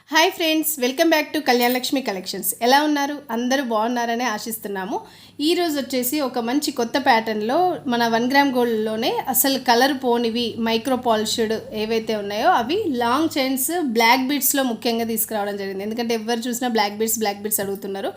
Hi friends, welcome back to Kalyana Lakshmi collections. ఎలా ఉన్నారు? అందరూ బాగున్నారని ఆశిస్తున్నాము. ఈరోజు వచ్చేసి ఒక మంచి కొత్త ప్యాటర్న్లో మన 1 గ్రామ్ గోల్డ్లోనే అసలు కలర్ పోనివి మైక్రో పాలిష్డ్ ఏవైతే ఉన్నాయో అవి లాంగ్ చైన్స్ బ్లాక్ బీడ్స్లో ముఖ్యంగా తీసుకురావడం జరిగింది. ఎందుకంటే ఎవరు చూసినా బ్లాక్ బీడ్స్ అడుగుతున్నారు.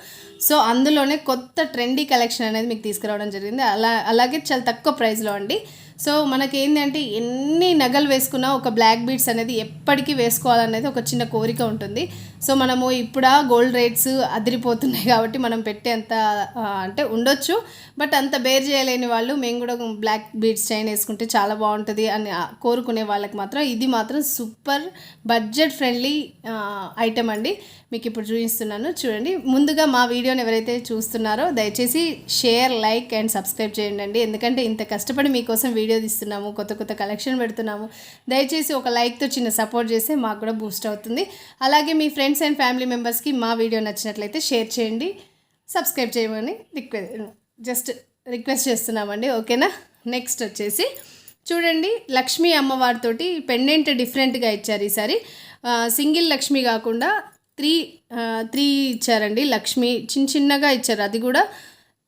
సో అందులోనే కొత్త ట్రెండీ కలెక్షన్ అనేది మీకు తీసుకురావడం జరిగింది. అలాగే చాలా తక్కువ ప్రైస్లో అండి. సో మనకి ఏంటంటే ఎన్ని నగలు వేసుకున్నా ఒక బ్లాక్ బీడ్స్ అనేది ఎప్పటికీ వేసుకోవాలనేది ఒక చిన్న కోరిక ఉంటుంది. సో మనము ఇప్పుడు గోల్డ్ రేట్స్ అదిరిపోతున్నాయి కాబట్టి మనం పెట్టే అంత అంటే ఉండొచ్చు, బట్ అంత బేర్ చేయలేని వాళ్ళు మేము కూడా బ్లాక్ బీడ్స్ చైన్ వేసుకుంటే చాలా బాగుంటుంది అని కోరుకునే వాళ్ళకి మాత్రం ఇది మాత్రం సూపర్ బడ్జెట్ ఫ్రెండ్లీ ఐటమ్ అండి. మీకు ఇప్పుడు చూపిస్తున్నాను చూడండి. ముందుగా మా వీడియోని ఎవరైతే చూస్తున్నారో దయచేసి షేర్, లైక్ అండ్ సబ్స్క్రైబ్ చేయండి. ఎందుకంటే ఇంత కష్టపడి మీకోసం వీడియో తీస్తున్నాము, కొత్త కలెక్షన్ పెడుతున్నాము. దయచేసి ఒక లైక్తో చిన్న సపోర్ట్ చేస్తే మాకు కూడా బూస్ట్ అవుతుంది. అలాగే మీ ఫ్రెండ్స్ అండ్ ఫ్యామిలీ మెంబర్స్కి మా వీడియో నచ్చినట్లయితే షేర్ చేయండి, సబ్స్క్రైబ్ చేయమని రిక్వెస్ట్ చేస్తున్నామండి. ఓకేనా? నెక్స్ట్ వచ్చేసి చూడండి, లక్ష్మీ అమ్మవారితోటి పెండెంట్ డిఫరెంట్గా ఇచ్చారు. ఈసారి సింగిల్ లక్ష్మి కాకుండా త్రీ ఇచ్చారండి. లక్ష్మి చిన్నగా ఇచ్చారు. అది కూడా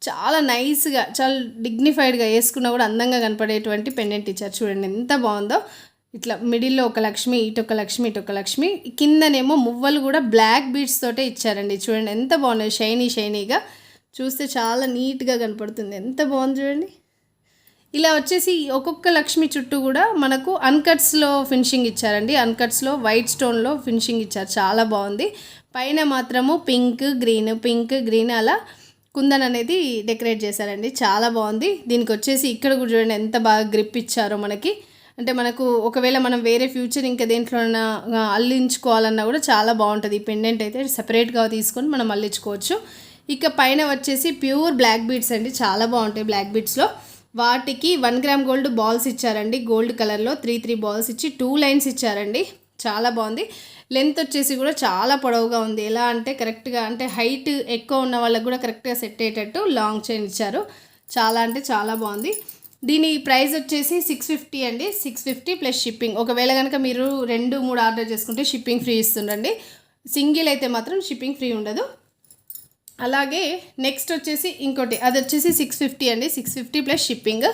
చాలా నైస్గా, చాలా డిగ్నిఫైడ్గా వేసుకున్నా కూడా అందంగా కనపడేటువంటి పెండెంట్ ఇచ్చారు. చూడండి ఎంత బాగుందో. ఇట్లా మిడిల్లో ఒక లక్ష్మి, ఇటొక లక్ష్మి, కిందనేమో మువ్వలు కూడా బ్లాక్ బీడ్స్ తోటే ఇచ్చారండి. చూడండి ఎంత బాగున్నాయి, షైనీగా చూస్తే చాలా నీట్గా కనపడుతుంది. ఎంత బాగుంది చూడండి. ఇలా వచ్చేసి ఒక్కొక్క లక్ష్మి చుట్టూ కూడా మనకు అన్కట్స్లో ఫినిషింగ్ ఇచ్చారండి. అన్కట్స్లో వైట్ స్టోన్లో ఫినిషింగ్ ఇచ్చారు. చాలా బాగుంది. పైన మాత్రము పింక్ గ్రీన్ అలా కుందన్ అనేది డెకరేట్ చేశారండి. చాలా బాగుంది. దీనికి వచ్చేసి ఇక్కడ కూడా చూడండి ఎంత బాగా గ్రిప్ ఇచ్చారో మనకి. అంటే మనకు ఒకవేళ మనం వేరే ఫ్యూచర్ ఇంకా దేంట్లోనైనా అల్లించుకోవాలన్నా కూడా చాలా బాగుంటుంది. ఈ పెండెంట్ అయితే సపరేట్గా తీసుకొని మనం అల్లించుకోవచ్చు. ఇక పైన వచ్చేసి ప్యూర్ బ్లాక్ బీడ్స్ అండి. చాలా బాగుంటాయి బ్లాక్ బీడ్స్లో. వాటికి 1 గ్రామ్ గోల్డ్ బాల్స్ ఇచ్చారండి. గోల్డ్ కలర్లో 3 బాల్స్ ఇచ్చి 2 లైన్స్ ఇచ్చారండి. చాలా బాగుంది. లెంత్ వచ్చేసి కూడా చాలా పొడవుగా ఉంది. ఎలా అంటే కరెక్ట్గా, అంటే హైట్ ఎక్కువ ఉన్న వాళ్ళకి కూడా కరెక్ట్గా సెట్ అయ్యేటట్టు లాంగ్ చైన్ ఇచ్చారు. చాలా అంటే చాలా బాగుంది. దీని ప్రైస్ వచ్చేసి 650 అండి. 650 ప్లస్ షిప్పింగ్. ఒకవేళ కనుక మీరు 2-3 ఆర్డర్ చేసుకుంటే షిప్పింగ్ ఫ్రీ ఇస్తుండండి. సింగిల్ అయితే మాత్రం షిప్పింగ్ ఫ్రీ ఉండదు. అలాగే నెక్స్ట్ వచ్చేసి ఇంకోటి, అది వచ్చేసి 650 అండి. 650 ప్లస్ షిప్పింగ్.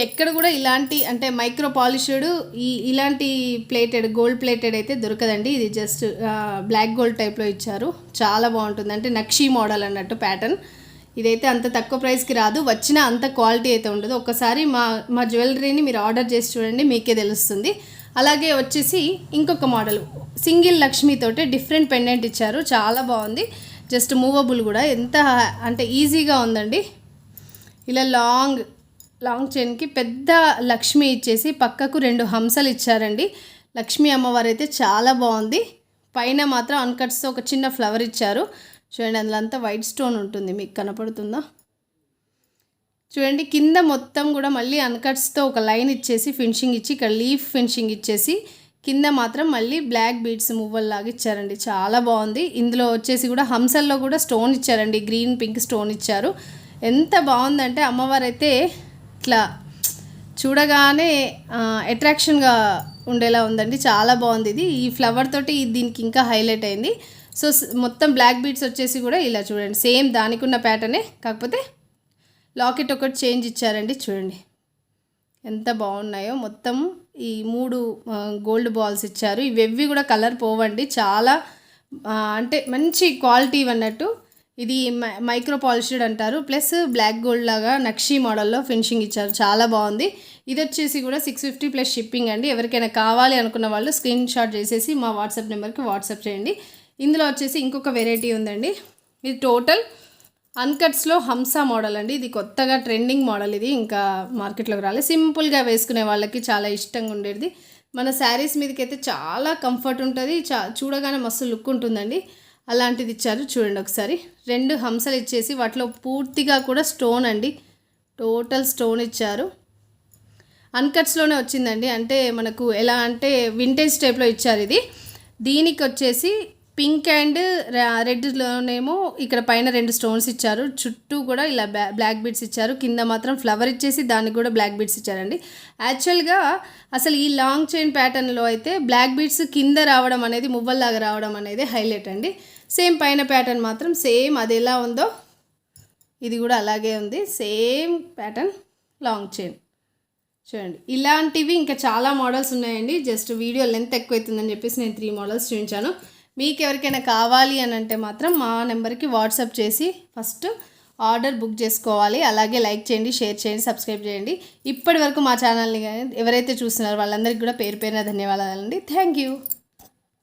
ఎక్కడ కూడా ఇలాంటి అంటే మైక్రో పాలిష్డ్ ఇలాంటి గోల్డ్ ప్లేటెడ్ అయితే దొరకదండి. ఇది జస్ట్ బ్లాక్ గోల్డ్ టైప్లో ఇచ్చారు. చాలా బాగుంటుంది. అంటే నక్షీ మోడల్ అన్నట్టు ప్యాటర్న్. ఇదైతే అంత తక్కువ ప్రైస్కి రాదు, వచ్చినా అంత క్వాలిటీ అయితే ఉండదు. ఒక్కసారి మా జ్యువెలరీని మీరు ఆర్డర్ చేసి చూడండి, మీకే తెలుస్తుంది. అలాగే వచ్చేసి ఇంకొక మోడల్ సింగిల్ లక్ష్మితోటే డిఫరెంట్ పెండెంట్ ఇచ్చారు. చాలా బాగుంది. జస్ట్ మూవబుల్ కూడా ఎంత అంటే ఈజీగా ఉందండి. ఇలా లాంగ్ చైన్కి పెద్ద లక్ష్మి ఇచ్చేసి పక్కకు 2 హంసలు ఇచ్చారండి. లక్ష్మీ అమ్మవారు అయితే చాలా బాగుంది. పైన మాత్రం అన్కట్స్తో ఒక చిన్న ఫ్లవర్ ఇచ్చారు. చూడండి, అందులో అంతా వైట్ స్టోన్ ఉంటుంది, మీకు కనపడుతుందా? చూడండి, కింద మొత్తం కూడా మళ్ళీ అన్కట్స్తో ఒక లైన్ ఇచ్చేసి ఫినిషింగ్ ఇచ్చి, ఇక్కడ లీఫ్ ఫినిషింగ్ ఇచ్చేసి కింద మాత్రం మళ్ళీ బ్లాక్ బీడ్స్ మువ్వల్లాగా ఇచ్చారండి. చాలా బాగుంది. ఇందులో వచ్చేసి కూడా హంసల్లో కూడా స్టోన్ ఇచ్చారండి. గ్రీన్ పింక్ స్టోన్ ఇచ్చారు. ఎంత బాగుందంటే అమ్మవారు అయితే ఇట్లా చూడగానే అట్రాక్షన్గా ఉండేలా ఉందండి. చాలా బాగుంది. ఇది ఈ ఫ్లవర్ తోటి దీనికి ఇంకా హైలైట్ అయింది. సో మొత్తం బ్లాక్ బీడ్స్ వచ్చేసి కూడా ఇలా చూడండి, సేమ్ దానికి ఉన్న ప్యాటర్నే, కాకపోతే లాకెట్ ఒకటి చేంజ్ ఇచ్చారండి. చూడండి ఎంత బాగున్నాయో. మొత్తం ఈ 3 గోల్డ్ బాల్స్ ఇచ్చారు. ఇవి కూడా కలర్ పోవండి. చాలా అంటే మంచి క్వాలిటీ అన్నట్టు. ఇది మైక్రో పాలిష్డ్ అంటారు. ప్లస్ బ్లాక్ గోల్డ్ లాగా నక్షీ మోడల్లో ఫినిషింగ్ ఇచ్చారు. చాలా బాగుంది. ఇది వచ్చేసి కూడా 650 ప్లస్ షిప్పింగ్ అండి. ఎవరికైనా కావాలి అనుకున్న వాళ్ళు స్క్రీన్ షాట్ చేసేసి మా వాట్సాప్ నెంబర్కి వాట్సాప్ చేయండి. ఇందులో వచ్చేసి ఇంకొక వెరైటీ ఉందండి. ఇది టోటల్ అన్కట్స్లో హంసా మోడల్ అండి. ఇది కొత్తగా ట్రెండింగ్ మోడల్. ఇది ఇంకా మార్కెట్లోకి రాలేదు. సింపుల్గా వేసుకునే వాళ్ళకి చాలా ఇష్టంగా ఉండేది. మన శారీస్ మీదకి అయితే చాలా కంఫర్ట్ ఉంటుంది. చూడగానే మస్తు లుక్ ఉంటుందండి. అలాంటిది ఇచ్చారు. చూడండి ఒకసారి. 2 హంసలు ఇచ్చేసి వాటిలో పూర్తిగా కూడా స్టోన్ అండి, టోటల్ స్టోన్ ఇచ్చారు. అన్కట్స్లోనే వచ్చిందండి. అంటే మనకు ఎలా అంటే వింటేజ్ టైప్లో ఇచ్చారు. ఇది దీనికి వచ్చేసి పింక్ అండ్ రెడ్లోనేమో ఇక్కడ పైన 2 స్టోన్స్ ఇచ్చారు, చుట్టూ కూడా ఇలా బ్లాక్ బీడ్స్ ఇచ్చారు, కింద మాత్రం ఫ్లవర్ ఇచ్చేసి దానికి కూడా బ్లాక్ బీడ్స్ ఇచ్చారండి. యాక్చువల్గా అసలు ఈ లాంగ్ చైన్ ప్యాటర్న్లో అయితే బ్లాక్ బీడ్స్ కింద రావడం అనేది మువ్వల్లాగా రావడం అనేది హైలైట్ అండి. సేమ్ పైన ప్యాటర్న్ మాత్రం సేమ్ అది ఎలా ఉందో ఇది కూడా అలాగే ఉంది, సేమ్ ప్యాటర్న్ లాంగ్ చైన్. చూడండి ఇలాంటివి ఇంకా చాలా మోడల్స్ ఉన్నాయండి. జస్ట్ వీడియో లెంత్ ఎక్కువ అవుతుందని చెప్పేసి నేను 3 మోడల్స్ చూపించాను. మీకు ఎవరికైనా కావాలి అని అంటే మాత్రం మా నెంబర్కి వాట్సాప్ చేసి ఫస్ట్ ఆర్డర్ బుక్ చేసుకోవాలి. అలాగే లైక్ చేయండి, షేర్ చేయండి, సబ్స్క్రైబ్ చేయండి. ఇప్పటి వరకు మా ఛానల్ని ఎవరైతే చూస్తున్నారో వాళ్ళందరికీ కూడా పేరు పేరున ధన్యవాదాలండి. Thank you.